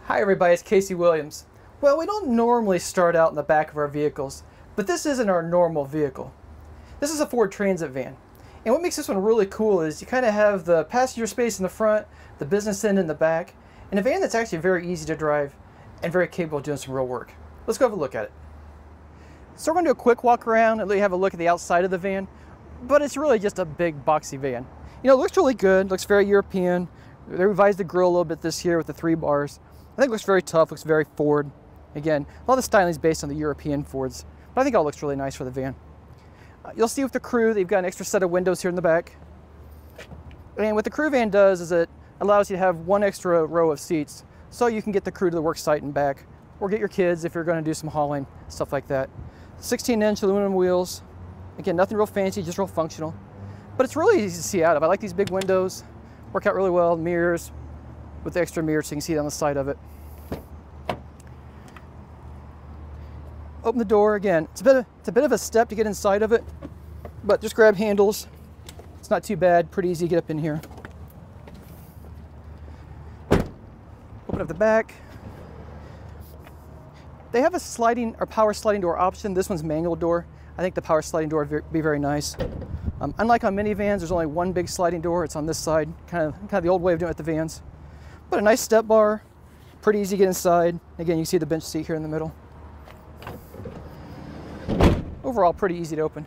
Hi everybody, it's Casey Williams. Well, we don't normally start out in the back of our vehicles, but this isn't our normal vehicle. This is a Ford Transit van. And what makes this one really cool is you kind of have the passenger space in the front, the business end in the back, and a van that's actually very easy to drive and very capable of doing some real work. Let's go have a look at it. So we're going to do a quick walk around and let you have a look at the outside of the van, but it's really just a big boxy van. You know, it looks really good, looks very European. They revised the grille a little bit this year with the 3 bars. I think it looks very tough, looks very Ford. Again, a lot of the styling is based on the European Fords, but I think it all looks really nice for the van. You'll see with the Crew, they've got an extra set of windows here in the back. And what the Crew van does is it allows you to have one extra row of seats so you can get the Crew to the work site and back, or get your kids if you're going to do some hauling, stuff like that. 16-inch aluminum wheels. Again, nothing real fancy, just real functional. But it's really easy to see out of. I like these big windows, work out really well. Mirrors with the extra mirrors so you can see it on the side of it. Open the door. Again, it's a bit of a step to get inside of it, but just grab handles. It's not too bad, pretty easy to get up in here. Open up the back. They have a sliding or power sliding door option. This one's manual door. I think the power sliding door would be very nice. Unlike on minivans, there's only one big sliding door. It's on this side, kind of the old way of doing it with the vans. But a nice step bar, pretty easy to get inside. Again, you see the bench seat here in the middle. Overall, pretty easy to open.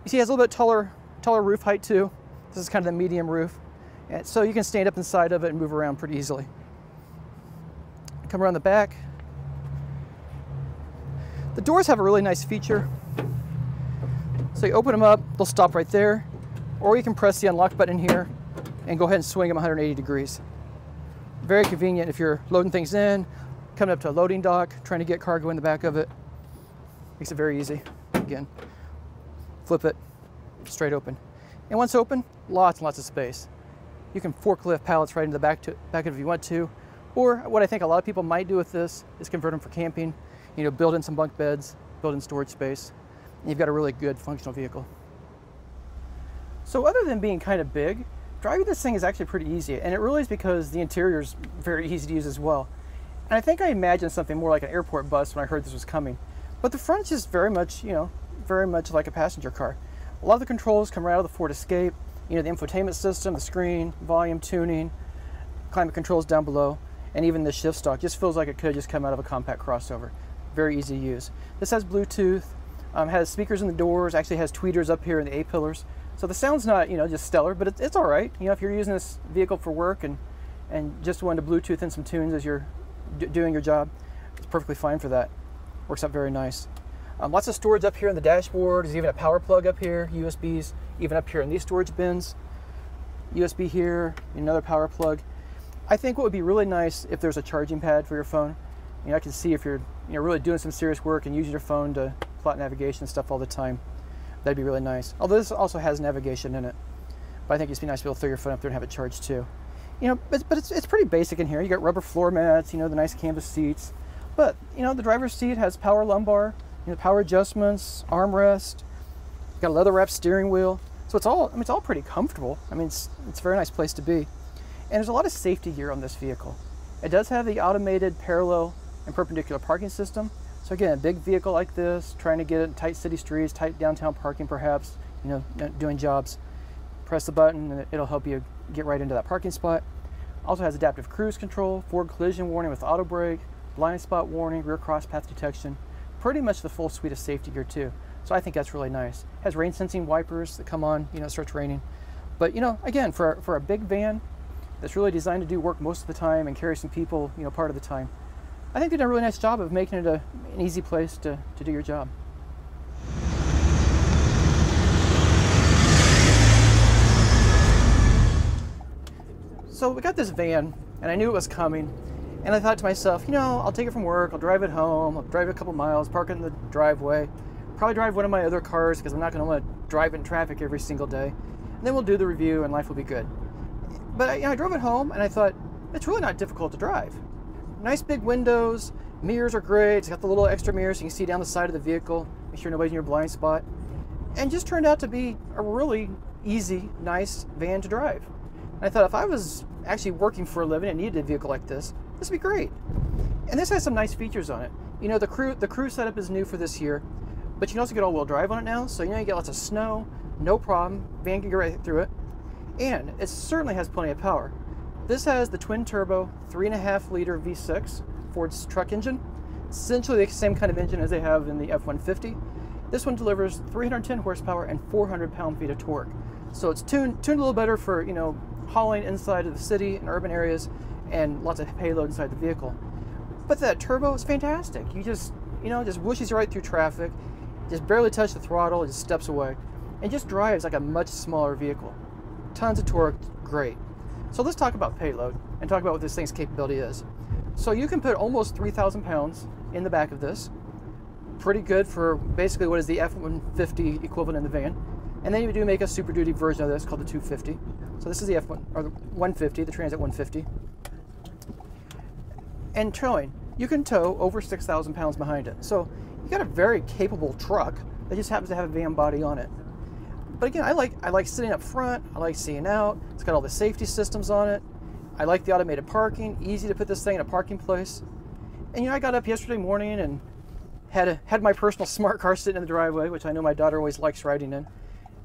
You see it has a little bit taller roof height too. This is kind of the medium roof. And so you can stand up inside of it and move around pretty easily. Come around the back. The doors have a really nice feature. So you open them up, they'll stop right there. Or you can press the unlock button here and go ahead and swing them 180 degrees. Very convenient if you're loading things in, coming up to a loading dock, trying to get cargo in the back of it. Makes it very easy. Again, flip it, straight open. And once open, lots and lots of space. You can forklift pallets right into the back of it if you want to. Or what I think a lot of people might do with this is convert them for camping. You know, build in some bunk beds, build in storage space. And you've got a really good functional vehicle. So other than being kind of big, driving this thing is actually pretty easy. And it really is because the interior is very easy to use as well. And I think I imagined something more like an airport bus when I heard this was coming. But the front's just very much, very much like a passenger car. A lot of the controls come right out of the Ford Escape. You know, the infotainment system, the screen, volume tuning, climate controls down below, and even the shift stock just feels like it could just come out of a compact crossover. Very easy to use. This has Bluetooth, has speakers in the doors, actually has tweeters up here in the A-pillars. So the sound's not, just stellar, but it's all right. You know, if you're using this vehicle for work and just want to Bluetooth in some tunes as you're doing your job, it's perfectly fine for that. Works out very nice. Lots of storage up here in the dashboard. There's even a power plug up here, USBs, even up here in these storage bins. USB here, another power plug. I think what would be really nice if there's a charging pad for your phone. You know, I can see if you're really doing some serious work and using your phone to plot navigation and stuff all the time. That'd be really nice. Although this also has navigation in it. But I think it'd be nice to be able to throw your phone up there and have it charged too. You know, but it's pretty basic in here. You got rubber floor mats, the nice canvas seats. But, the driver's seat has power lumbar, power adjustments, armrest. You've got a leather wrapped steering wheel. So it's all pretty comfortable. It's a very nice place to be. And there's a lot of safety gear on this vehicle. It does have the automated parallel and perpendicular parking system. So again, a big vehicle like this, trying to get it in tight city streets, tight downtown parking perhaps, doing jobs, press the button and it'll help you get right into that parking spot. Also has adaptive cruise control, forward collision warning with auto brake, blind spot warning, rear cross path detection, pretty much the full suite of safety gear too. So I think that's really nice. It has rain sensing wipers that come on, it starts raining. But again, for a big van that's really designed to do work most of the time and carry some people, part of the time, I think they did a really nice job of making it an easy place to do your job. So we got this van and I knew it was coming. And I thought to myself, I'll take it from work, I'll drive it home, I'll drive it a couple miles, park it in the driveway, probably drive one of my other cars because I'm not going to want to drive in traffic every single day. And then we'll do the review and life will be good. But I drove it home and I thought, it's really not difficult to drive. Nice big windows, mirrors are great, it's got the little extra mirrors so you can see down the side of the vehicle, make sure nobody's in your blind spot. And just turned out to be a really easy, nice van to drive. And I thought if I was actually working for a living and needed a vehicle like this would be great. And this has some nice features on it. You know, the crew setup is new for this year, but you can also get all-wheel drive on it now. So, you know, you get lots of snow, no problem. Van can get right through it. And it certainly has plenty of power. This has the twin-turbo 3.5-liter V6 Ford's truck engine. Essentially the same kind of engine as they have in the F-150. This one delivers 310 horsepower and 400 pound-feet of torque. So it's tuned a little better for, you know, hauling inside of the city and urban areas and lots of payload inside the vehicle. But that turbo is fantastic. You just, you know, just whooshes you right through traffic, just barely touch the throttle, it just steps away, and just drives like a much smaller vehicle. Tons of torque, great. So let's talk about payload and talk about what this thing's capability is. So you can put almost 3,000 pounds in the back of this. Pretty good for basically what is the F-150 equivalent in the van. And then you do make a Super Duty version of this called the 250. So this is the F1 or the 150, the Transit 150. And towing, you can tow over 6,000 pounds behind it. So you got a very capable truck that just happens to have a van body on it. But again, I like sitting up front. I like seeing out. It's got all the safety systems on it. I like the automated parking. Easy to put this thing in a parking place. And you know, I got up yesterday morning and had my personal smart car sitting in the driveway, which I know my daughter always likes riding in.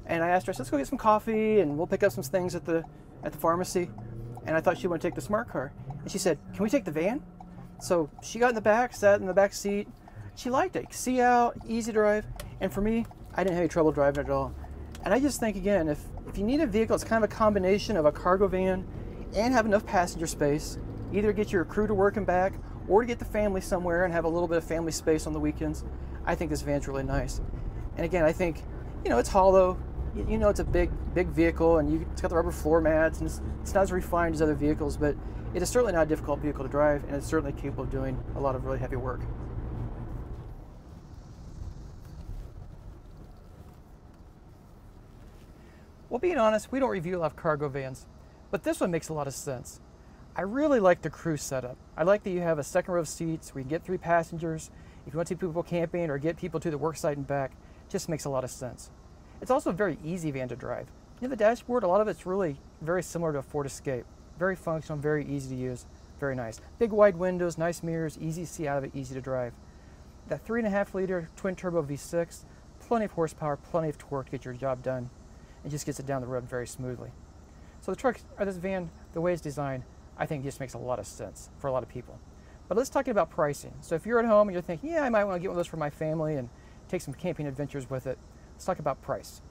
And I asked her, I said, let's go get some coffee and we'll pick up some things at the pharmacy. And I thought she would take the smart car. And she said, can we take the van? So she got in the back, sat in the back seat. She liked it. See out, easy to drive. And for me, I didn't have any trouble driving at all. And I just think, again, if you need a vehicle, it's kind of a combination of a cargo van and have enough passenger space, either get your crew to work and back or to get the family somewhere and have a little bit of family space on the weekends. I think this van's really nice. And again, I think, you know, it's hollow. You know, it's a big vehicle, and it's got the rubber floor mats, and it's not as refined as other vehicles, but it is certainly not a difficult vehicle to drive, and it's certainly capable of doing a lot of really heavy work. Well, being honest, we don't review a lot of cargo vans, but this one makes a lot of sense. I really like the crew setup. I like that you have a second row of seats where you can get 3 passengers. If you want to take people camping or get people to the work site and back, it just makes a lot of sense. It's also a very easy van to drive. You know, the dashboard, a lot of it's really very similar to a Ford Escape. Very functional, very easy to use, very nice. Big wide windows, nice mirrors, easy to see out of it, easy to drive. That 3.5-liter twin-turbo V6, plenty of horsepower, plenty of torque to get your job done. It just gets it down the road very smoothly. So the truck, or this van, the way it's designed, I think just makes a lot of sense for a lot of people. But let's talk about pricing. So if you're at home and you're thinking, yeah, I might want to get one of those for my family and take some camping adventures with it, let's talk about price.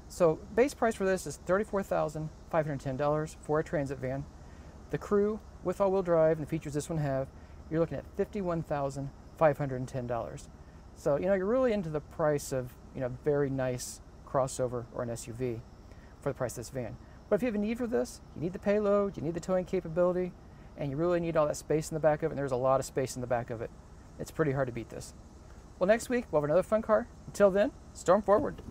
So base price for this is $34,510 for a Transit van. The crew with all-wheel drive and the features this one have, you're looking at $51,510. So, you know, you're really into the price of, you know, very nice crossover or an SUV for the price of this van. But if you have a need for this, you need the payload, you need the towing capability, and you really need all that space in the back of it, and there's a lot of space in the back of it. It's pretty hard to beat this. Well, next week we'll have another fun car. Until then, storm forward.